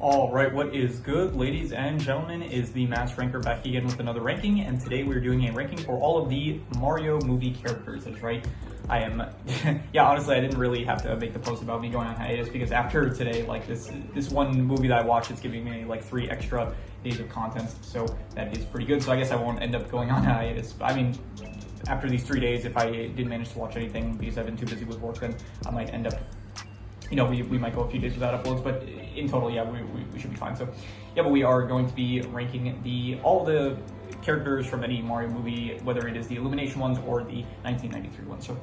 All right, what is good, ladies and gentlemen, is the Mass Ranker back again with another ranking, and today we're doing a ranking for all of the Mario movie characters. That's right. I am, yeah, honestly, I didn't really have to make the post about me going on hiatus because after today, like this one movie that I watched is giving me like 3 extra days of content, so that is pretty good. So I guess I won't end up going on hiatus. I mean, after these 3 days, if I didn't manage to watch anything because I've been too busy with work, then I might end up, you know, we might go a few days without uploads, but in total, yeah, we should be fine. So, yeah, but we are going to be ranking all the characters from any Mario movie, whether it is the Illumination ones or the 1993 ones. So,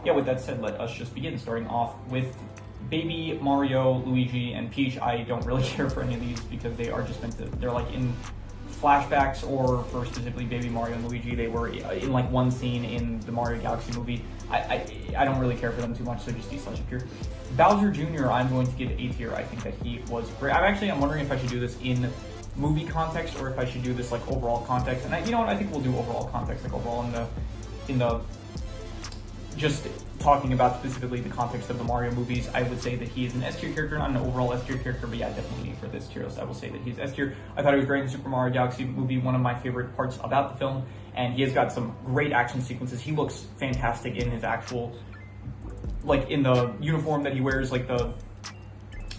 yeah, with that said, let us just begin, starting off with Baby Mario, Luigi, and Peach. I don't really care for any of these because they are just meant to, they're like in flashbacks, or for specifically Baby Mario and Luigi, they were in like one scene in the Mario Galaxy movie. I don't really care for them too much, so just D/up here. Bowser Jr., I'm going to give A tier. I think that he was great. I'm wondering if I should do this in movie context or if I should do this like overall context. And you know what? I think we'll do overall context, like overall in the just talking about specifically the context of the Mario movies. I would say that he is an S tier character, not an overall S tier character, but yeah, definitely for this tier list, I will say that he's S tier. I thought he was great in the Super Mario Galaxy movie, one of my favorite parts about the film, and he has got some great action sequences. He looks fantastic in his actual, like in the uniform that he wears, like the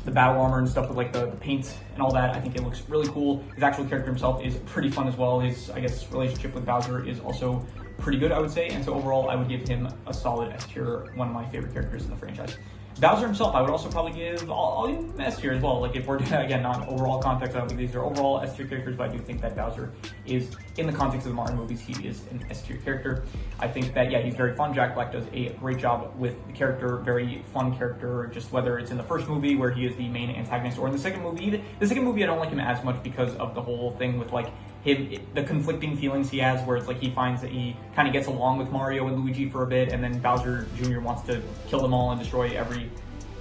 battle armor and stuff with like the paint and all that. I think it looks really cool. His actual character himself is pretty fun as well. His, I guess, relationship with Bowser is also pretty good, I would say. And so overall, I would give him a solid S tier, one of my favorite characters in the franchise. Bowser himself, I would also probably give, I'll give him S tier as well. Like if we're, again, not overall context, I don't think these are overall S tier characters, but I do think that Bowser is, in the context of the Mario movies, he is an S tier character. I think that, yeah, he's very fun. Jack Black does a great job with the character, very fun character, just whether it's in the first movie where he is the main antagonist or in the second movie. The second movie, I don't like him as much because of the whole thing with like the conflicting feelings he has, where it's like he finds that he kind of gets along with Mario and Luigi for a bit, and then Bowser Jr. wants to kill them all and destroy everyone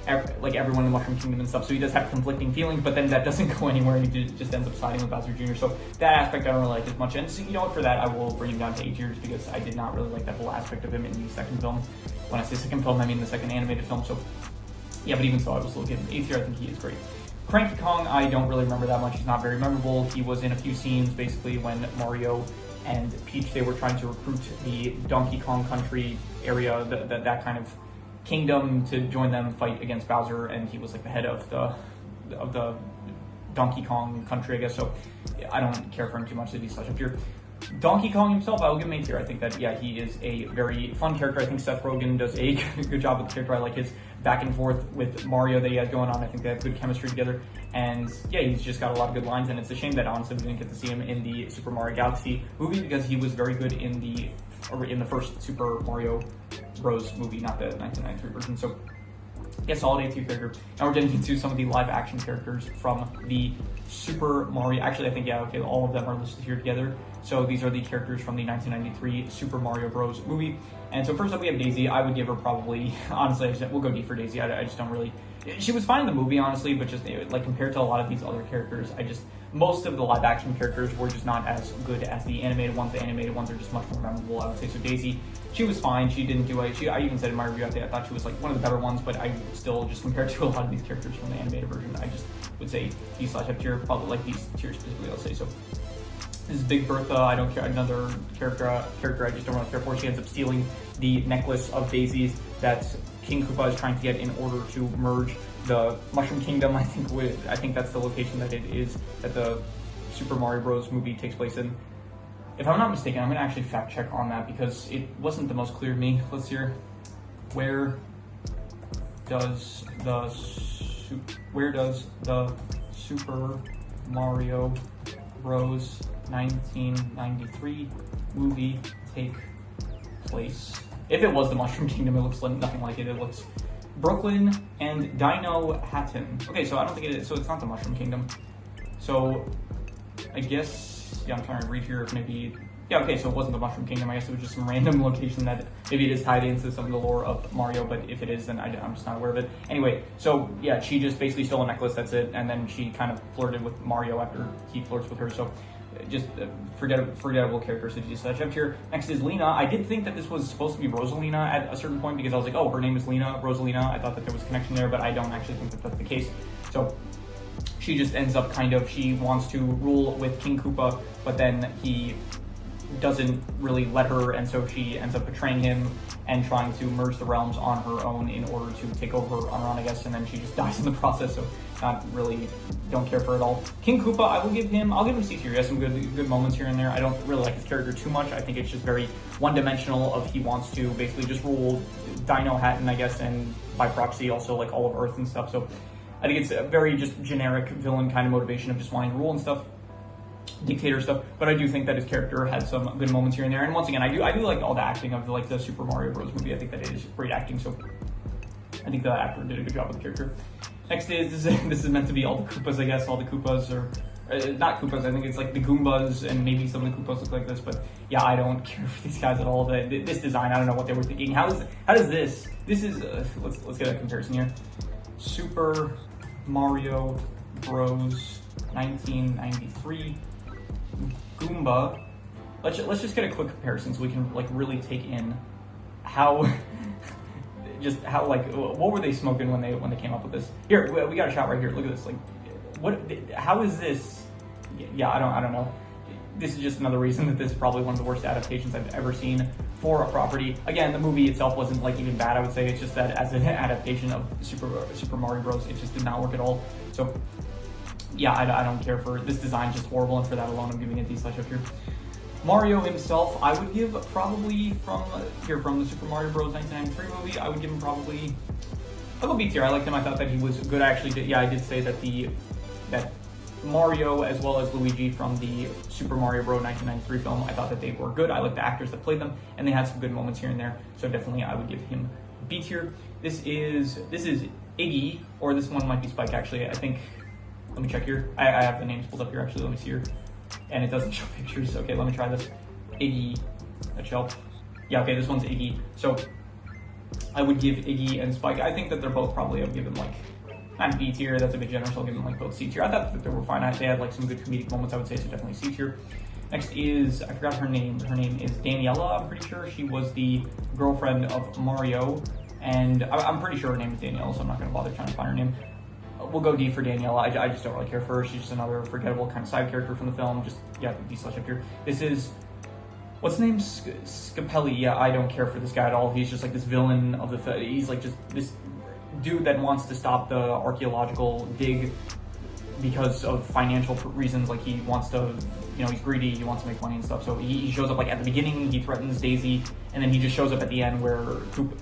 in the Mushroom Kingdom and stuff. So he does have conflicting feelings, but then that doesn't go anywhere, and he just ends up siding with Bowser Jr. So that aspect I don't really like as much. And so, you know what, for that I will bring him down to A tiers because I did not really like that whole aspect of him in the second film. When I say second film, I mean the second animated film. So yeah, but even so, I will still give him A tier. I think he is great. Cranky Kong, I don't really remember that much. He's not very memorable. He was in a few scenes, basically, when Mario and Peach, they were trying to recruit the Donkey Kong Country area, that kind of kingdom, to join them fight against Bowser, and he was like the head of the Donkey Kong Country, I guess. So I don't care for him too much to be such up here. Donkey Kong himself, I will give him A tier. I think that, yeah, he is a very fun character. I think Seth Rogen does a good job with the character. I like his back and forth with Mario that he has going on. I think they have good chemistry together. And yeah, he's just got a lot of good lines, and it's a shame that honestly we didn't get to see him in the Super Mario Galaxy movie because he was very good in the first Super Mario Bros. Movie, not the 1993 version. So yeah, solid A tier character. Now we're getting into some of the live action characters from the Super Mario. Actually, I think, yeah, okay, all of them are listed here together. So these are the characters from the 1993 Super Mario Bros. Movie. And so first up we have Daisy. I would give her probably, honestly, we'll go D for Daisy. I just don't really, she was fine in the movie, honestly, but just like compared to a lot of these other characters, most of the live action characters were just not as good as the animated ones. The animated ones are just much more memorable, I would say. So Daisy, she was fine. She didn't do it. I even said in my review, I thought she was like one of the better ones, but I still, just compared to a lot of these characters from the animated version, I just would say D/F tier, probably like these tiers specifically, I'll say. So this is Big Bertha. I don't care. Another character I just don't really care for. She ends up stealing the necklace of daisies that King Koopa is trying to get in order to merge the Mushroom Kingdom. I think that's the location that it is that the Super Mario Bros. Movie takes place in. If I'm not mistaken, I'm going to actually fact check on that because it wasn't the most clear to me. Let's hear. Where does the Super Mario Bros. 1993 movie take place? If it was the Mushroom Kingdom, it looks like nothing like it. It looks Brooklyn and Dino Hatton. Okay, so I don't think it is. So it's not the Mushroom Kingdom. So I guess, yeah, I'm trying to read here if maybe, yeah, okay, so it wasn't the Mushroom Kingdom. I guess it was just some random location that maybe it is tied into some of the lore of Mario, but if it is, then I'm just not aware of it. Anyway, so yeah, she just basically stole a necklace, that's it, and then she kind of flirted with Mario after he flirts with her, so just forgettable character, so just jump here. Next is Lena. I did think that this was supposed to be Rosalina at a certain point because I was like, oh, her name is Lena, Rosalina. I thought that there was a connection there, but I don't actually think that that's the case. So she just ends up she wants to rule with King Koopa, but then he doesn't really let her, and so she ends up betraying him and trying to merge the realms on her own in order to take over on her own, I guess, and then she just dies in the process, so not really, don't care for her at all. King Koopa, I'll give him C tier. He has some good moments here and there. I don't really like his character too much. I think it's just very one-dimensional of he wants to basically just rule Dino Hatton, I guess, and by proxy also like all of Earth and stuff, so I think it's a very just generic villain kind of motivation of just wanting to rule and stuff. Dictator stuff, but I do think that his character had some good moments here and there. And once again, I do like all the acting of like the Super Mario Bros. Movie. I think that it is great acting, so I think the actor did a good job with the character. Next is this is meant to be all the Koopas, I guess. All the Koopas are not Koopas. I think it's like the Goombas, and maybe some of the Koopas look like this. But yeah, I don't care for these guys at all. This design, I don't know what they were thinking. How does this? This is let's get a comparison here. Super Mario Bros. 1993. Goomba. Let's just get a quick comparison so we can like really take in how like what were they smoking when they came up with this. Here we got a shot right here. Look at this. Like how is this? Yeah, I don't know. This is just another reason that this is probably one of the worst adaptations I've ever seen for a property. Again, the movie itself wasn't like even bad, I would say. It's just that as an adaptation of Super Mario Bros, it just did not work at all. So yeah, I don't care for this design, just horrible, and for that alone, I'm giving it D/F here. Mario himself, I would give probably from the Super Mario Bros. 1993 movie, I would give him probably, I'll go B tier. I liked him. I thought that he was good. I did say that that Mario as well as Luigi from the Super Mario Bros. 1993 film, I thought that they were good. I liked the actors that played them, and they had some good moments here and there. So definitely, I would give him B tier. This is Iggy, or this one might be Spike actually. I think. Let me check here. I have the names pulled up here actually. Let me see here. And it doesn't show pictures. Okay, let me try this. Iggy. That should help. Yeah, okay, this one's Iggy. So I would give Iggy and Spike. I think that they're both probably, I would give them like, not B tier, that's a bit generous. I'll give them like both C tier. I thought that they were fine. They had like some good comedic moments, I would say, so definitely C tier. Next is, I forgot her name. Her name is Daniela, I'm pretty sure. She was the girlfriend of Mario. And I'm pretty sure her name is Daniela, so I'm not going to bother trying to find her name. We'll go D for Daniela. I just don't really care for her. She's just another forgettable kind of side character from the film. Just, yeah, D/F here. This is, what's his name? Scapelli. Yeah, I don't care for this guy at all. He's just like this villain of the, he's like just this dude that wants to stop the archaeological dig because of financial reasons. Like he wants to, you know, he's greedy, he wants to make money and stuff. So he shows up like at the beginning, he threatens Daisy, and then he just shows up at the end where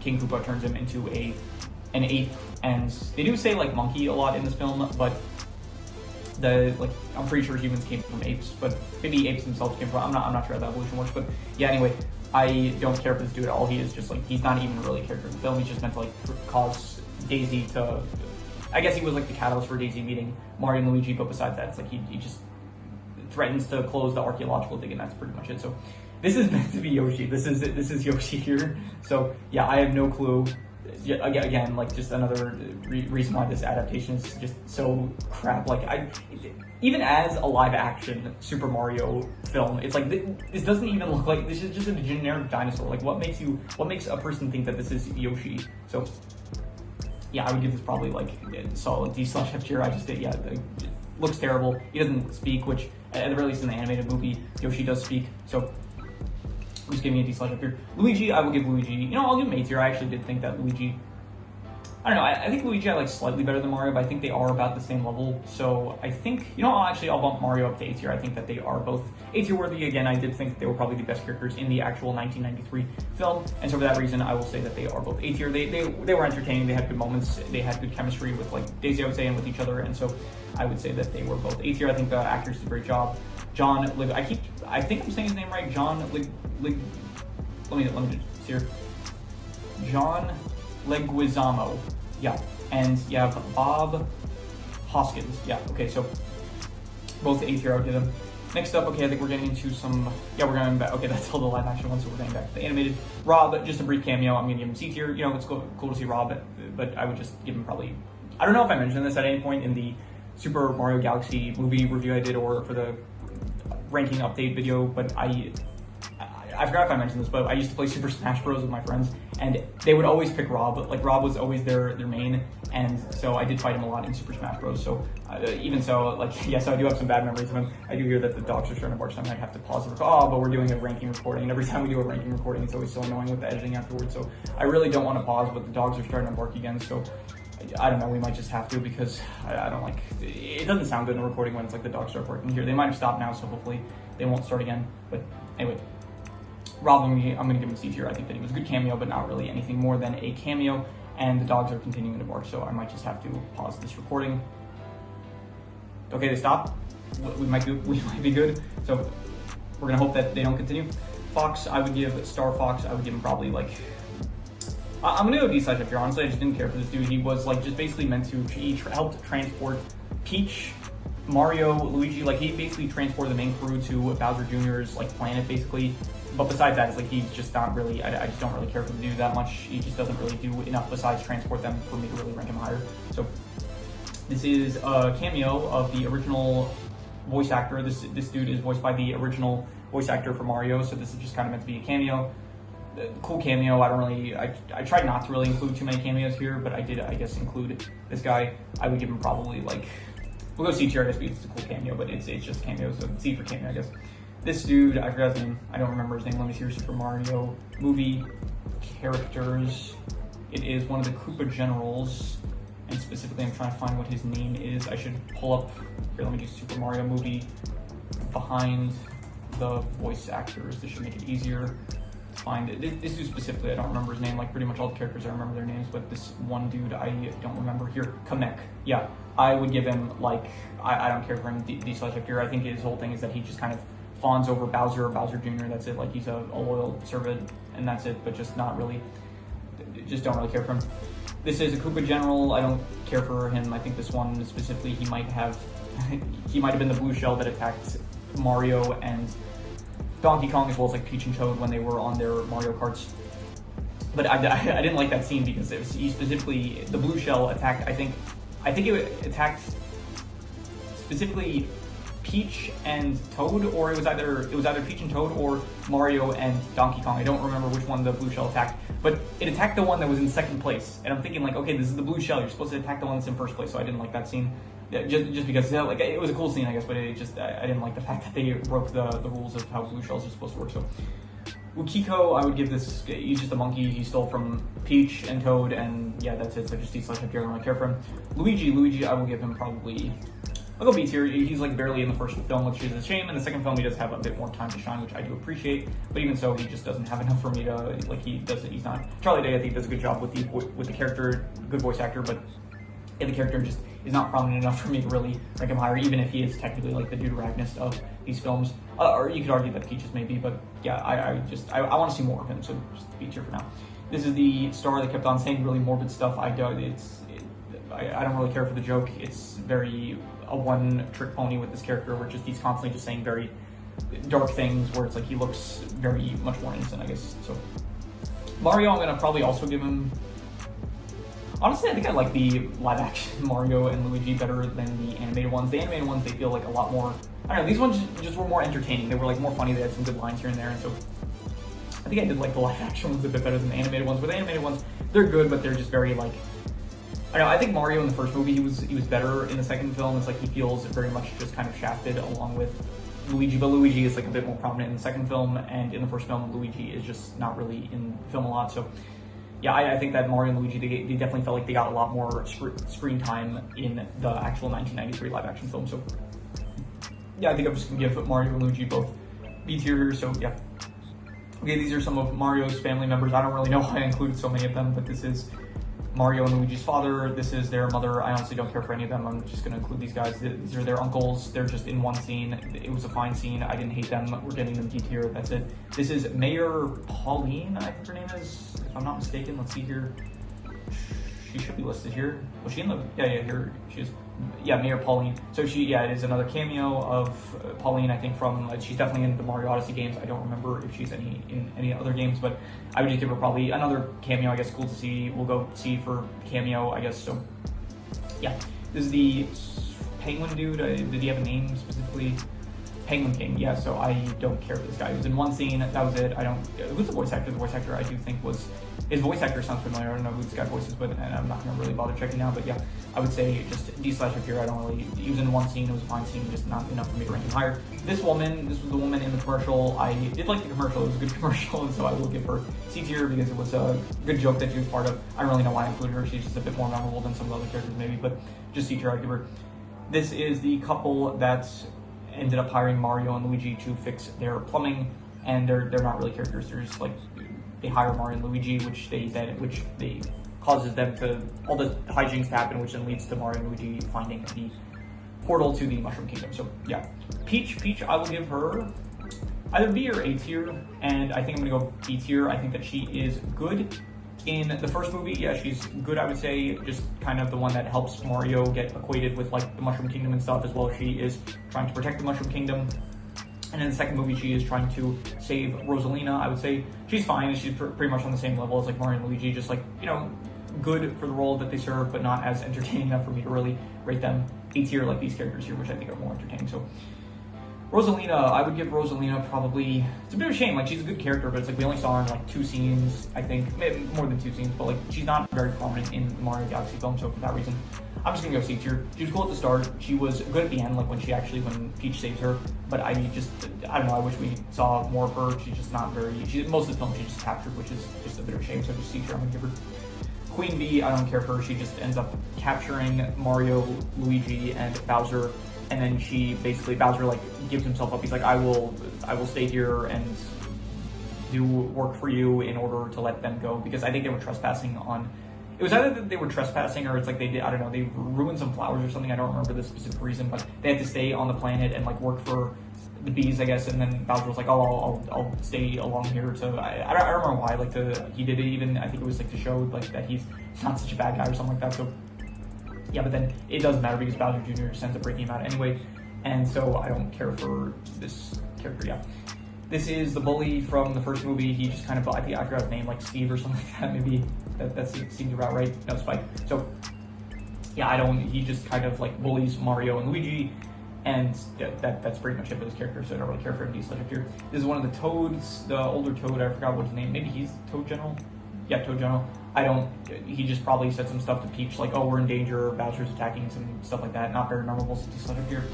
King Koopa turns him into an ape. And they do say like monkey a lot in this film, but I'm pretty sure humans came from apes, but maybe apes themselves came from, I'm not sure how that evolution works, but yeah, anyway, I don't care for this dude at all. He is just like, he's not even really a character in the film. He's just meant to like cause Daisy to, I guess he was like the catalyst for Daisy meeting Mario and Luigi, but besides that, it's like he just threatens to close the archaeological dig, and that's pretty much it. So this is meant to be Yoshi. This is Yoshi here. So yeah, I have no clue. Again, like just another reason why this adaptation is just so crap. Like even as a live action Super Mario film, it's like this doesn't even look like, this is just a generic dinosaur. Like what makes a person think that this is Yoshi? So yeah, I would give this probably like a solid D/F tier. I just did, yeah, it looks terrible. He doesn't speak, which at the very least in the animated movie, Yoshi does speak. So I'm just giving it a D/F here. Luigi, I will give Luigi, you know, I'll give him A tier. I actually did think that Luigi, I don't know, I think Luigi I like slightly better than Mario, but I think they are about the same level. So I think, you know, I'll bump Mario up to A tier. I think that they are both A tier worthy. Again, I did think that they were probably the best characters in the actual 1993 film. And so for that reason, I will say that they are both A tier. They were entertaining. They had good moments. They had good chemistry with like Daisy, I would say, and with each other. And so I would say that they were both A tier. I think the actors did a great job. I think I'm saying his name right. Let me just here. John Leguizamo. Yeah. And you have Bob Hoskins. Yeah, okay, so both A tier, I would give them. Next up, okay, I think we're getting into some, yeah, we're going back, okay, that's all the live action ones, so we're getting back to the animated. Rob, just a brief cameo, I'm gonna give him C tier. You know, it's cool to see Rob, but I would just give him probably, I don't know if I mentioned this at any point in the Super Mario Galaxy movie review I did or for the ranking update video, but I forgot if I mentioned this, but I used to play Super Smash Bros. With my friends, and they would always pick Rob. Like Rob was always their main, and so I did fight him a lot in Super Smash Bros. So even so, like yes, I do have some bad memories of him. I do hear that the dogs are starting to bark, so I might have to pause the but we're doing a ranking recording, and every time we do a ranking recording, it's always so annoying with the editing afterwards. So I really don't want to pause, but the dogs are starting to bark again. So I don't know, we might just have to, because I don't like, it doesn't sound good in a recording when it's like the dogs start barking here. They might have stopped now, so hopefully they won't start again. But anyway, Rob, I'm gonna give him C tier. I think that he was a good cameo, but not really anything more than a cameo, and the dogs are continuing to bark, so I might just have to pause this recording. Okay, they stopped. We might be good. So we're gonna hope that they don't continue. Fox, I would give Star Fox, I would give him probably like, I'm gonna go D-slash up here. Honestly, I just didn't care for this dude. He was like just basically meant to, he helped transport Peach, Mario, Luigi, like he basically transported the main crew to Bowser Jr.'s like planet basically. But besides that, it's like he's just not really, I just don't really care for the dude that much. He just doesn't really do enough besides transport them for me to really rank him higher. So this is a cameo of the original voice actor. This dude is voiced by the original voice actor for Mario, so this is just kind of meant to be a cameo. Cool cameo. I tried not to really include too many cameos here, but I did, I guess, include this guy. I would give him probably like, we'll go C tier, I guess, because it's a cool cameo, but it's just cameo, so C for cameo, I guess. This dude, I forgot his name, I don't remember his name. Let me see your Super Mario movie characters. It is one of the Koopa Generals, and specifically I'm trying to find what his name is. I should pull up, here, let me do Super Mario movie behind the voice actors. This should make it easier to find it. This dude specifically, I don't remember his name. Like pretty much all the characters I remember their names, but this one dude I don't remember. Here, Kamek. Yeah, I would give him like, I don't care for him D-slash up here. I think his whole thing is that he just kind of fawns over Bowser or Bowser Jr. That's it. Like he's a loyal servant and that's it, but just not really, just don't really care for him. This is a Koopa General. I don't care for him. I think this one specifically, he might have been the blue shell that attacked Mario and Donkey Kong, as well as like Peach and Toad when they were on their Mario Karts. But I didn't like that scene because he specifically, the blue shell attacked, I think it attacked specifically Peach and Toad, or it was either Peach and Toad or Mario and Donkey Kong. I don't remember which one the blue shell attacked, but it attacked the one that was in second place. And I'm thinking like, okay, this is the blue shell. You're supposed to attack the one that's in first place. So I didn't like that scene. Just because like it was a cool scene, I guess, but it just I didn't like the fact that they broke the rules of how blue shells are supposed to work. So Ukiko, I would give this, he's just a monkey. He stole from Peach and Toad, and yeah, that's it. So just D-slash up here. I don't really care for him. Luigi, I will give him probably, I'll go B tier. He's like barely in the first film, which is a shame. In the second film, he does have a bit more time to shine, which I do appreciate. But even so, he just doesn't have enough for me to like. He's not. Charlie Day, I think, does a good job with the character, good voice actor, but yeah, the character just is not prominent enough for me to really rank him higher, even if he is technically like the dude ragnest of these films. Or you could argue that Peaches maybe, but yeah, I want to see more of him, so just B tier for now. This is the star that kept on saying really morbid stuff. I don't really care for the joke. It's very a one-trick pony with this character, where he's constantly just saying very dark things, where it's like he looks very much more innocent, I guess. So Mario, I'm gonna probably also give him. Honestly, I think I like the live-action Mario and Luigi better than the animated ones. The animated ones, they feel like a lot more, I don't know, these ones just were more entertaining. They were like more funny, they had some good lines here and there, and so I think I did like the live-action ones a bit better than the animated ones. But the animated ones, they're good, but they're just very like, I don't know, I think Mario in the first movie, he was better. In the second film, it's like he feels very much just kind of shafted along with Luigi, but Luigi is like a bit more prominent in the second film, and in the first film, Luigi is just not really in the film a lot, so yeah, I think that Mario and Luigi, they definitely felt like they got a lot more screen time in the actual 1993 live-action film. So yeah, I think I'm just gonna give Mario and Luigi both B tier here. So yeah. Okay, these are some of Mario's family members. I don't really know why I included so many of them, but this is Mario and Luigi's father. This is their mother. I honestly don't care for any of them. I'm just gonna include these guys. These are their uncles. They're just in one scene. It was a fine scene. I didn't hate them. We're getting them D tier. That's it. This is Mayor Pauline, I think her name is, if I'm not mistaken. Let's see here. She should be listed here. Was she in the, yeah, here she is. Yeah, Mayor Pauline. So it is another cameo of Pauline, I think from, she's definitely in the Mario Odyssey games. I don't remember if she's in any other games, but I would just give her probably another cameo, I guess. Cool to see. We'll go see for cameo, I guess. So yeah, this is the penguin dude. Did he have a name specifically? Penguin King, yeah, so I don't care for this guy. He was in one scene, that was it. I don't, who's the voice actor? The voice actor I do think was, his voice actor sounds familiar. I don't know who this guy voices with, and I'm not gonna really bother checking now, but yeah, I would say just D/F here. I don't really, he was in one scene, it was a fine scene, just not enough for me to rank him higher. This woman, this was the woman in the commercial. I did like the commercial, it was a good commercial, and so I will give her C tier because it was a good joke that she was part of. I don't really know why I included her, she's just a bit more memorable than some of the other characters maybe, but just C tier I'd give her. This is the couple that ended up hiring Mario and Luigi to fix their plumbing, and they're not really characters. They're just like, they hire Mario and Luigi, which they causes them to, all the hijinks to happen, which then leads to Mario and Luigi finding the portal to the Mushroom Kingdom. So yeah, Peach, I will give her either B or A tier, and I think I'm gonna go B tier. I think that she is good. In the first movie, yeah, she's good, I would say, just kind of the one that helps Mario get acquainted with like the Mushroom Kingdom and stuff, as well as she is trying to protect the Mushroom Kingdom. And in the second movie, she is trying to save Rosalina. I would say she's fine, she's pretty much on the same level as like Mario and Luigi, just like, you know, good for the role that they serve, but not as entertaining enough for me to really rate them A tier like these characters here, which I think are more entertaining. So Rosalina, I would give Rosalina probably, it's a bit of a shame, like she's a good character, but it's like we only saw her in like 2 scenes, I think, maybe more than 2 scenes, but like she's not very prominent in the Mario Galaxy film, so for that reason, I'm just gonna go C tier. She was cool at the start, she was good at the end, like when Peach saves her, but I don't know, I wish we saw more of her. She's just not very, most of the film she's just captured, which is just a bit of a shame, so just C tier, I'm gonna give her. Queen Bee, I don't care for her, she just ends up capturing Mario, Luigi, and Bowser, and then she basically, Bowser like gives himself up. He's like, I will stay here and do work for you in order to let them go, because I think they were trespassing on, it was either that they were trespassing or it's like they did, I don't know, they ruined some flowers or something. I don't remember the specific reason, but they had to stay on the planet and like work for the bees, I guess. And then Bowser was like, oh, I'll stay along here to, I don't remember why, like he did it even, I think it was like to show like that he's not such a bad guy or something like that. So yeah, but then it doesn't matter because Bowser Jr. just ends up breaking him out anyway, and so I don't care for this character, yeah. This is the bully from the first movie. He just kind of, I forgot his name, like Steve or something like that, maybe. That seems about right. No, Spike. So, yeah, he just kind of like bullies Mario and Luigi, and that's pretty much it for this character, so I don't really care for him. Up here. This is one of the Toads, the older Toad, I forgot what his name, maybe he's Toad General? Yeah, Toad General. He just probably said some stuff to Peach, like, oh, we're in danger, Bowser's attacking, some stuff like that. Not very memorable since he's up here.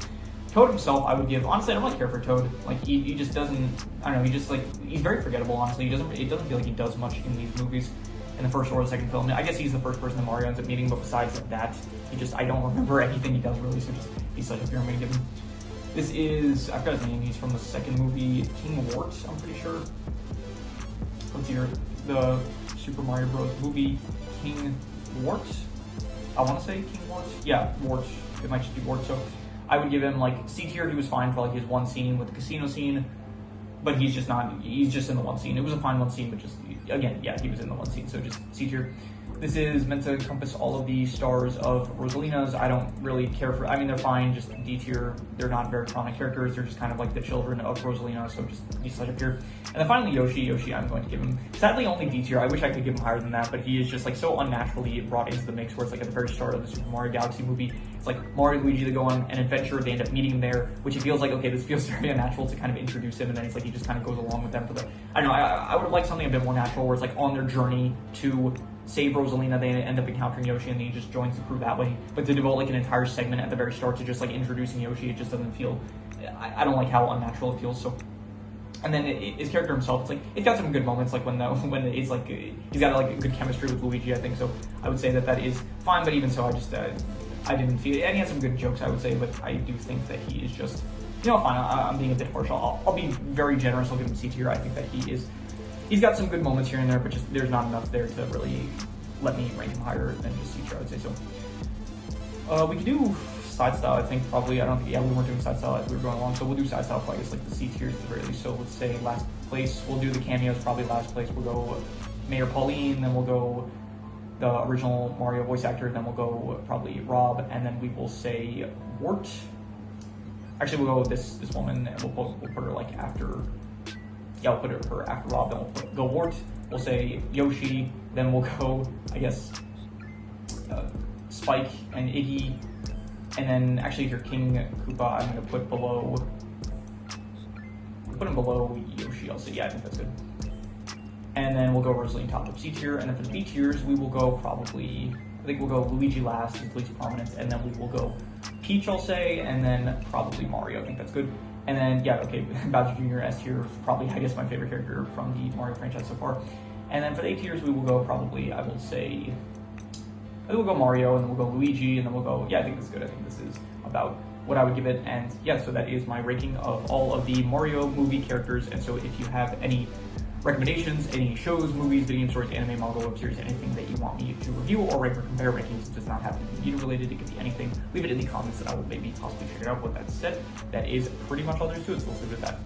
Toad himself, I would give, honestly, I don't really care for Toad. Like, he just doesn't, I don't know, he just, like, he's very forgettable, honestly. It doesn't feel like he does much in these movies, in the first or the second film. I guess he's the first person that Mario ends up meeting, but besides that, I don't remember anything he does, really, so just, he's such a fear I'm gonna give him. This is, I forgot his name, he's from the second movie, King Wart, I'm pretty sure. Let's see here, the Super Mario Bros. Movie, King Wart? I want to say King Wart? Yeah, Wart. It might just be Wart. So I would give him like C tier. He was fine for like his one scene with the casino scene, but he's just in the one scene. It was a fine one scene, but just, again, yeah, he was in the one scene, so just C tier. This is meant to encompass all of the stars of Rosalina's. I don't really care for, I mean, they're fine, just D tier. They're not very prominent characters. They're just kind of like the children of Rosalina, so just D up here. And then finally Yoshi, I'm going to give him, sadly, only D tier. I wish I could give him higher than that, but he is just like so unnaturally brought into the mix, where it's like at the very start of the Super Mario Galaxy movie, it's like Mario and Luigi, they go on an adventure, they end up meeting him there, which it feels like, okay, this feels very unnatural to kind of introduce him, and then it's like he just kind of goes along with them for the, I don't know, I would have liked something a bit more natural, where it's like on their journey to save Rosalina, they end up encountering Yoshi, and then he just joins the crew that way. But to devote like an entire segment at the very start to just like introducing Yoshi, it just doesn't feel, I don't like how unnatural it feels. So, and then his character himself, it's like, it's got some good moments, like when it's like, he's got like a good chemistry with Luigi, I think, so I would say that is fine, but even so, I just, I didn't feel it, and he had some good jokes, I would say, but I do think that he is just, you know, fine, I'm being a bit partial, I'll be very generous, I'll give him C tier. I think that he's got some good moments here and there, but just there's not enough there to really let me rank him higher than just C tier, I would say. So we can do side style, I think, probably. I don't think, yeah, we weren't doing side style as we were going along, so we'll do side style for, I guess, like the C tiers at the very least. So let's say last place, we'll do the cameos, probably last place. We'll go Mayor Pauline, then we'll go the original Mario voice actor, then we'll go probably Rob, and then we will say Wart. Actually, we'll go with this woman, and we'll put her like after, yeah, we'll put her after Rob, then we'll go Wart. We'll say Yoshi, then we'll go, I guess, Spike and Iggy, and then actually if you're King Koopa, I'm gonna put below put him below Yoshi, I'll say. Yeah, I think that's good. And then we'll go Rosalie top of C tier, and then for the B tiers, we will go probably, I think we'll go Luigi last, his least prominence, and then we will go Peach, I'll say, and then probably Mario. I think that's good. And then, yeah, okay, Bowser Jr. S tier, probably, I guess, my favorite character from the Mario franchise so far. And then for the A tiers, we will go probably, I will say, I think we'll go Mario, and then we'll go Luigi, and then we'll go, yeah, I think this is good. I think this is about what I would give it. And yeah, so that is my ranking of all of the Mario movie characters. And so if you have any recommendations, any shows, movies, video game stories, anime, manga, web series, anything that you want me to review or rank or compare rankings, it does not have to be media related, it could be anything. Leave it in the comments and I will maybe possibly figure out. What that said, that is pretty much all there is to it, so let's leave it at that.